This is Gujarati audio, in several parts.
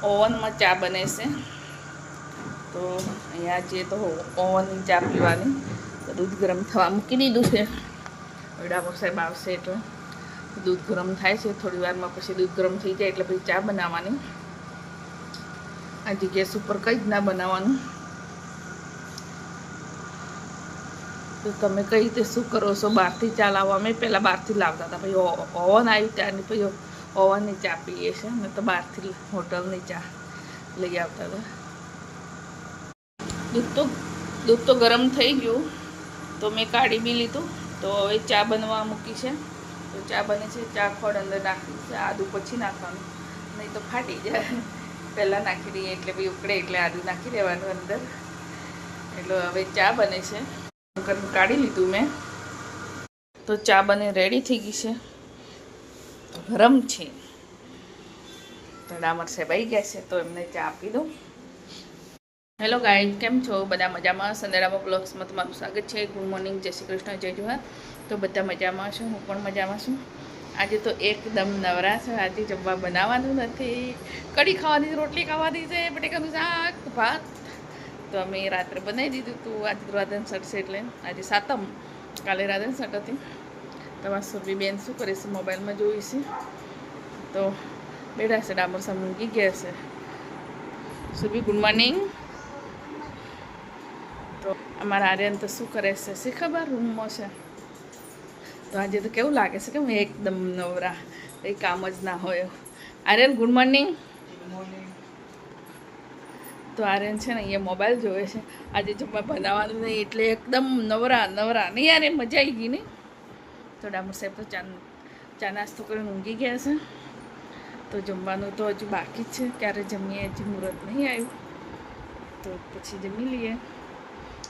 ઓવનમાં ચા બને છે. તો અહીંયા જે તો ઓવનની ચા પીવાની, તો દૂધ ગરમ થવા મૂકી દીધું છે. ડામોર સાહેબ આવશે એટલે દૂધ ગરમ થાય છે. થોડી વારમાં પછી દૂધ ગરમ થઈ જાય એટલે પછી ચા બનાવવાની. આજે ગેસ ઉપર કંઈ જ ના બનાવવાનું. તો તમે કઈ રીતે શું કરો છો? બહારથી ચા લાવવા, અમે પહેલાં બહારથી લાવતા હતા, પછી ઓવન આવ્યું ત્યારની પછી ઓવનની ચા પીએ છીએ. અમે તો બહારથી હોટલની ચા લઈ આવતા હતા. દૂધ તો ગરમ થઈ ગયું, તો મેં કાઢી બી લીધું. તો હવે ચા બનવા મૂકી છે. તો ચા બને છે. ચા ખોડ અંદર નાખી છે. આદું પછી નાખવાનું, નહીં તો ફાટી જાય. પહેલાં નાખી દઈએ એટલે ભાઈ ઉકળે એટલે આદું નાખી દેવાનું અંદર. એટલે હવે ચા બને છે. કાઢી લીધું મેં. તો ચા બને રેડી થઈ ગઈ છે. ગરમ છે. તો ડામર સાહેબ આવી ગયા છે, તો એમને ચા આપી દઉં. હેલો ગાઈઝ, કેમ છો? બધા મજામાં? સંદેડામાં બ્લોગ્સમાં તમારું સ્વાગત છે. ગુડ મોર્નિંગ, જય શ્રી કૃષ્ણ, જય જોહાર. તો બધા મજામાં છું, હું પણ મજામાં છું. આજે તો એકદમ નવરા છે. આજે જમવા બનાવવાનું નથી. કઢી ખાવાની, રોટલી ખાવાની છે, બટેકાનું શાક, ભાત. તો અમે રાત્રે બનાવી દીધું હતું. આજે રાધન સટ છે એટલે આજે સાતમ, કાલે રાધન સટ હતી. તમારા સુરભી બેન શું કરે છે? મોબાઈલમાં જોઈ છે. તો બેઠા છે. ડામર સાહેબ ઊંઘી ગયા છે. Surabhi good morning. તો અમારા આર્યન તો શું કરે છે શી ખબર, રૂમમાં છે. તો આજે તો કેવું લાગે છે કે હું એકદમ નવરા, કંઈ કામ જ ના હોય. Aryan good morning. તો આર્યન છે ને અહીંયા મોબાઈલ જોવે છે. આજે જમવા બનાવવાનું નહીં એટલે એકદમ નવરા નહીં. યાર મજા આવી ગઈ ને. તો ડામર સાહેબ તો ચા નાસ્તો કરીને ઊંઘી ગયા છે. તો જમવાનું તો હજુ બાકી જ છે. ક્યારે જમીએ, હજી મુહૂર્ત નહીં આવ્યું. તો પછી જમી લઈએ.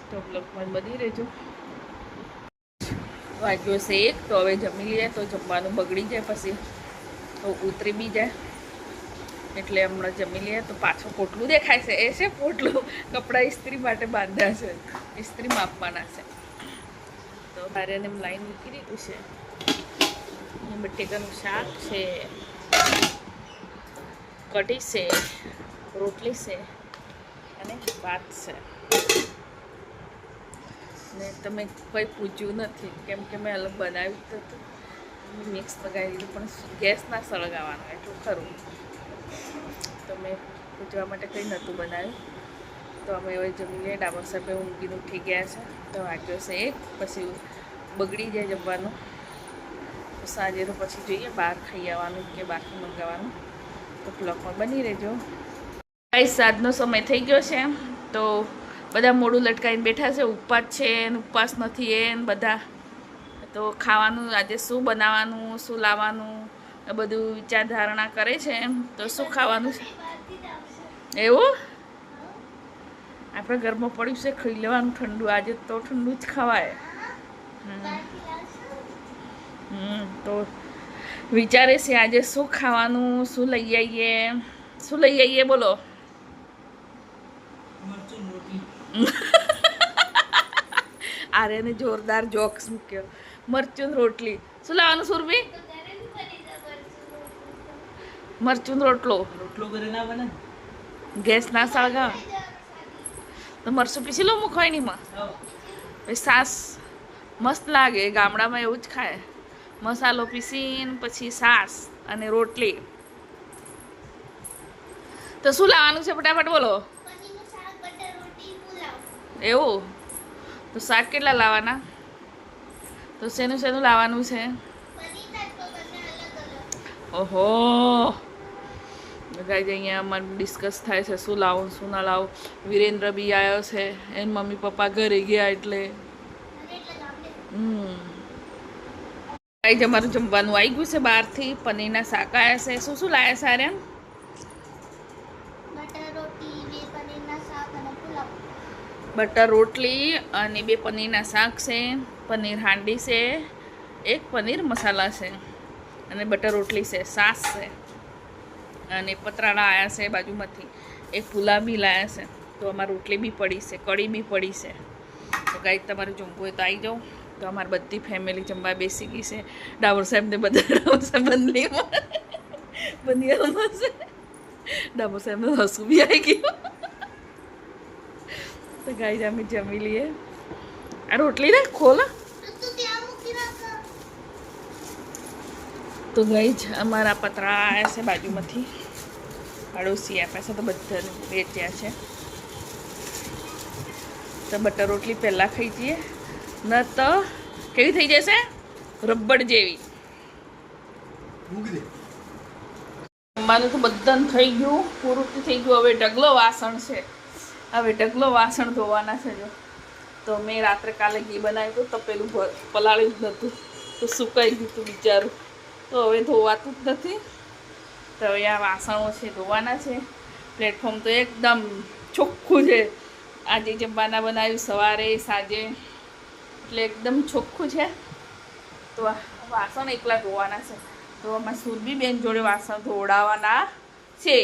તો બ્લોગમાં બની રહેજો. વાગ્યો છે 1, તો હવે જમી લઈએ. તો જમવાનું બગડી જાય પછી તો ઉતરી બી જાય, એટલે હમણાં જમી લઈએ. તો પાછું પોટલું દેખાય છે, એ છે પોટલું. કપડાં ઇસ્ત્રી માટે બાંધ્યા છે, ઇસ્ત્રીમાં આપવાના છે. તો ભારેને એમ લાઈન મૂકી દીધું છે. બટેકાનું શાક છે, કઢી છે, રોટલી છે અને ભાત છે. ને તમે કંઈ પૂછ્યું નથી, કેમ કે મેં અલગ બનાવ્યું તો હતું. મિક્સ લગાવી દીધું, પણ ગેસ ના સળગાવવાનો એટલું ખરું. તો મેં પૂછવા માટે કંઈ નહોતું બનાવ્યું. તો અમે હવે જમી લઈએ. ડામર સાહેબે ઊંઘીને ઉઠી ગયા છે. તો વાગ્યો છે 1, પછી બગડી જાય જમવાનું. તો સાંજે તો પછી જોઈએ બહાર ખાઈ આવવાનું કે બહારથી મંગાવવાનું. તો બ્લોગમાં બની રહેજો. ગાઈસ, સાંજનો સમય થઈ ગયો છે. તો બધા મોડું લટકાઈને બેઠા છે. ઉપવાસ છે ને ઉપવાસ નથી એ ને બધા. તો ખાવાનું આજે શું બનાવવાનું, શું લાવવાનું, એ બધું વિચાર ધારણા કરે છે. તો શું ખાવાનું છે એવું આપણે ઘરમાં પડ્યું છે, ખાઈ લેવાનું ઠંડુ. આજે તો ઠંડુ જ ખવાય. તો વિચારે છે આજે શું ખાવાનું, શું લઈ આવીએ. શું લઈ આવીએ બોલો? આર્યને જોરદાર જોક્સ મૂક્યો. મરચું રોટલી. શું લાવવાનું સુરભી? મરચું રોટલો. ઘરે ના બને, ગેસ ના સળગાવ. તો મરચું પીસી લો મૂકવાય નહીં માં. પછી સાસ મસ્ત લાગે. ગામડામાં એવું જ ખાય. મસાલો પીસીને પછી સાસ અને રોટલી. તો શું લાવવાનું છે ફટાફટ બોલો? એવું? તો શાક કેટલા લાવવાના? તો શેનું શેનું લાવવાનું છે? ઓહો, ગાઈઝ અહીંયા અમારે ડિસ્કસ થાય છે શું લાવું શું ના લાવું. વિરેન્દ્ર બી આવ્યો છે, એન મમ્મી પપ્પા ઘરે ગયા એટલે ગાઈઝ અમારું જમવાનું આવી ગયું છે બહારથી. પનીરના શાક આવ્યા છે. શું શું લાવ્યા છે આર્યન? બટર રોટલી અને 2 પનીરના શાક છે, પનીર હાંડી છે, 1 પનીર મસાલા છે અને બટર રોટલી છે, સાસ છે અને પતરાળા આવ્યા છે બાજુમાંથી. 1 પુલા બી લાવ્યા છે. તો અમારી રોટલી બી પડી છે, કઢી બી પડી છે. તો ગાઈઝ તમારે જમવું હોય તો આવી જાઓ. તો અમારી બધી ફેમિલી જમવા બેસી ગઈ છે. ડાવર સાહેબને બધા ડાવર સાહેબ બંદીમાં છે. ડાબો સાહેબ હસું બી આવી ગયું. તો ગાઈ અમે જમી લઈએ. આ રોટલી ને ખોલ. તો ગઈ જ અમારા પતરા આવ્યા છે બાજુમાંથી, પાડોશી આપ્યા છે, તો બધાને વેચ્યા છે. તો બટર રોટલી પહેલાં ખાઈ જઈએ, ન તો કેવી થઈ જશે રબડ જેવી. જમવાનું તો બધાને થઈ ગયું, પૂરું થઈ ગયું. હવે ઢગલો વાસણ છે, હવે ઢગલો વાસણ ધોવાના છે. જો તો મેં રાત્રે કાલે ઘી બનાવ્યું હતું તો પેલું પલાળ્યું જ નહોતું, તો સુકાઈ ગયું હતું બિચારું. તો હવે ધોવાતું જ નથી. તો હવે આ વાસણો છે ધોવાના છે. પ્લેટફોર્મ તો એકદમ ચોખ્ખું છે. આજે જમવાના બનાવ્યું સવારે સાંજે, એટલે એકદમ ચોખ્ખું છે. તો વાસણ એકલા ધોવાના છે. તો અમારા સુરભી બેન જોડે વાસણ ધોવડાવવાના છે.